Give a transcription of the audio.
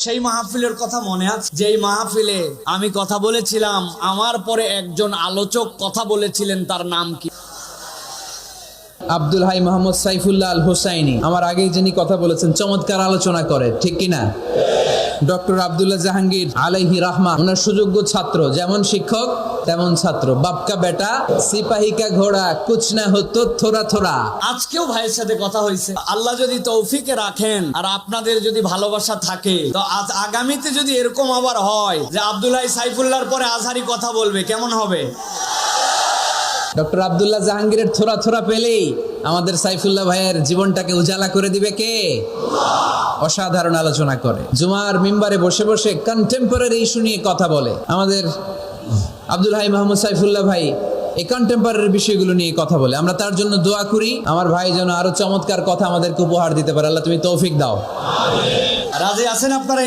সেই মাহফিলের কথা মনে আছে, যেই মাহফিলে আমি কথা বলেছিলাম, আমার পরে একজন আলোচক কথা বলেছিলেন, তার নাম কি? আব্দুল হাই মোহাম্মদ সাইফুল্লাহ আল হোসাইনি। আমার আগেই যিনি কথা বলেছেন, চমৎকার আলোচনা করে, ঠিক কিনা? ডক্টর আব্দুল্লাহ জাহাঙ্গীর আলাইহি রাহমা, ওনার সুযোগ্য ছাত্র, যেমন শিক্ষক তেমন ছাত্র। বাপকা বেটা সিপাহী কা ঘোড়া কুছ না হতো থোড়া থোড়া। আজকেও ভাইয়ের সাথে কথা হয়েছে। আল্লাহ যদি তৌফিকে রাখেন আর আপনাদের যদি ভালোবাসা থাকে, তো আজ আগামীতে যদি এরকম আবার হয় যে আব্দুল্লাহ সাইফুল্লাহর পরে আজহারি কথা বলবে, কেমন হবে? ডক্টর আব্দুল্লাহ জাহাঙ্গীরের থোড়া থোড়া পেলেই আমাদের সাইফুল্লাহ ভাইয়ের জীবনটাকে উজালা করে দিবে কে? অসাধারণ আলোচনা করে, জুমার মিম্বারে বসে বসে কন্টেম্পোরারি ইস্যু নিয়ে কথা বলে। আমাদের আব্দুল হাই মোহাম্মদ সাইফুল্লাহ ভাই এই কন্টেম্পোরারি বিষয়গুলো নিয়ে কথা বলে। আমরা তার জন্য দোয়া করি, আমার ভাই যেন আরো চমৎকার কথা আমাদেরকে উপহার দিতে পারে। আল্লাহ তুমি তৌফিক দাও। রাজি আছেন আপনারা?